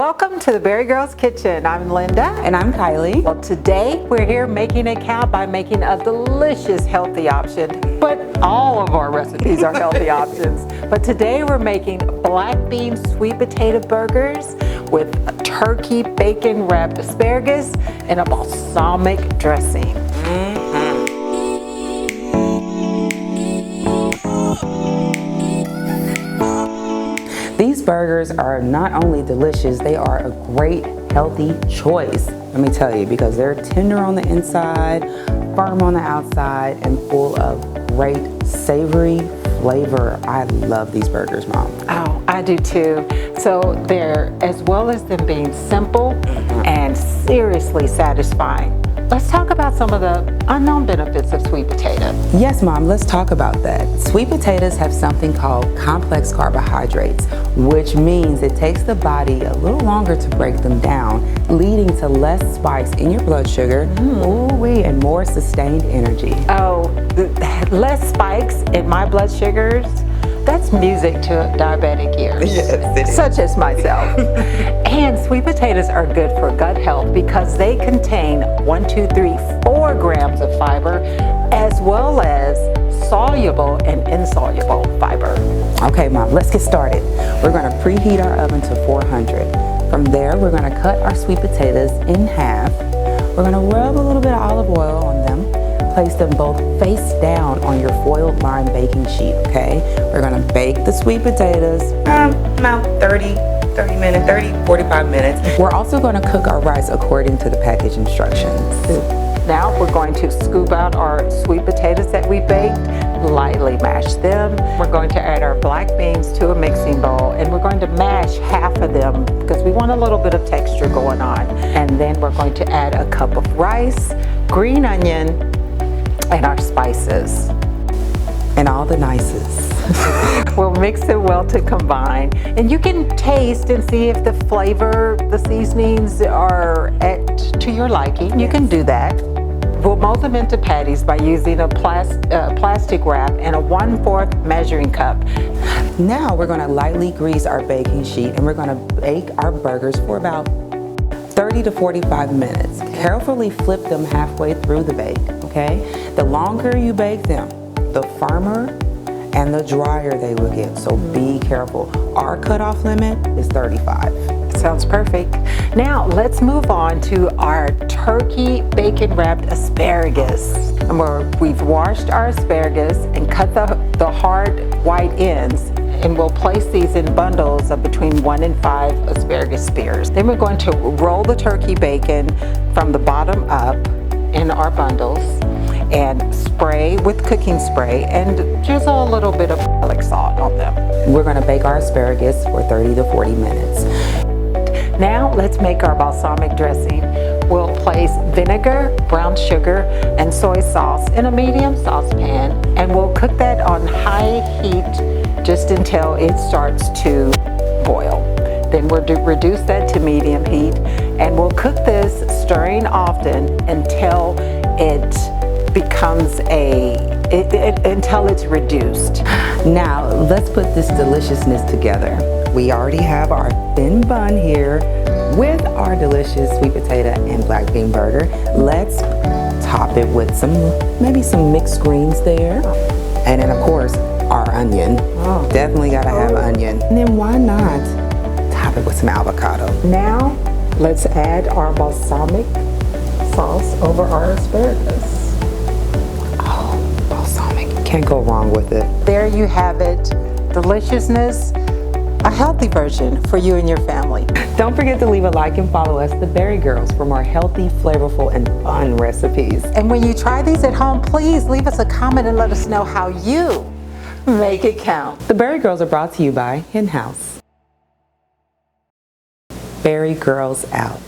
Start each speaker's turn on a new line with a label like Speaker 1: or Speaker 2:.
Speaker 1: Welcome to the BariGirls Kitchen. I'm Linda.
Speaker 2: And I'm Kylie.
Speaker 1: Well, today we're here making it count by making a delicious healthy option. But all of our recipes are healthy options. But today we're making black bean sweet potato burgers with a turkey bacon wrapped asparagus and a balsamic dressing.
Speaker 2: These burgers are not only delicious, they are a great healthy choice. Let me tell you, because they're tender on the inside, firm on the outside, and full of great savory flavor. I love these burgers, Mom.
Speaker 1: Oh, I do too. So they're, as well as them being simple and seriously satisfying. Let's talk about some of the unknown benefits of sweet potato.
Speaker 2: Yes, Mom, let's talk about that. Sweet potatoes have something called complex carbohydrates, which means it takes the body a little longer to break them down, leading to less spikes in your blood sugar, and more sustained energy.
Speaker 1: Oh, less spikes in my blood sugars? That's music to diabetic ears,
Speaker 2: Yes,
Speaker 1: such as myself. And sweet potatoes are good for gut health because they contain 4 grams of fiber, as well as soluble and insoluble fiber.
Speaker 2: Okay, Mom, let's get started. We're going to preheat our oven to 400. From there, we're going to cut our sweet potatoes in half. We're going to rub a little bit of olive oil on them. Place them both face down on your foiled lime baking sheet, okay? We're gonna bake the sweet potatoes about 45 minutes. We're also gonna cook our rice according to the package instructions.
Speaker 1: Now we're going to scoop out our sweet potatoes that we baked, lightly mash them. We're going to add our black beans to a mixing bowl, and we're going to mash half of them because we want a little bit of texture going on. And then we're going to add a cup of rice, green onion, and our spices.
Speaker 2: And all the nices.
Speaker 1: We'll mix it well to combine. And you can taste and see if the flavor, the seasonings are to your liking. You can do that. We'll mold them into patties by using a plastic wrap and a 1/4 measuring cup.
Speaker 2: Now we're gonna lightly grease our baking sheet and we're gonna bake our burgers for about 30 to 45 minutes. Carefully flip them halfway through the bake, okay? The longer you bake them, the firmer and the drier they will get, so be careful. Our cutoff limit is 35.
Speaker 1: Sounds perfect. Now let's move on to our turkey bacon wrapped asparagus. And we've washed our asparagus and cut the hard white ends, and we'll place these in bundles of between 1 and 5 asparagus spears. Then we're going to roll the turkey bacon from the bottom up in our bundles and spray with cooking spray and drizzle a little bit of garlic salt on them.
Speaker 2: We're gonna bake our asparagus for 30 to 40 minutes.
Speaker 1: Now let's make our balsamic dressing. We'll place vinegar, brown sugar, and soy sauce in a medium saucepan, and we'll cook that on high heat just until it starts to boil. Then we'll reduce that to medium heat, and we'll cook this, stirring often until it becomes until it's reduced.
Speaker 2: Now let's put this deliciousness together. We already have our thin bun here with our delicious sweet potato and black bean burger. Let's top it with maybe some mixed greens there. And then of course, our onion. Definitely gotta have onion. And then why not top it with some avocado?
Speaker 1: Now, let's add our balsamic sauce over our asparagus.
Speaker 2: Oh, balsamic. Can't go wrong with it.
Speaker 1: There you have it. Deliciousness, a healthy version for you and your family.
Speaker 2: Don't forget to leave a like and follow us, the BariGirls, for more healthy, flavorful, and fun recipes.
Speaker 1: And when you try these at home, please leave us a comment and let us know how you make it count.
Speaker 2: The BariGirls are brought to you by Hen House. BariGirls out.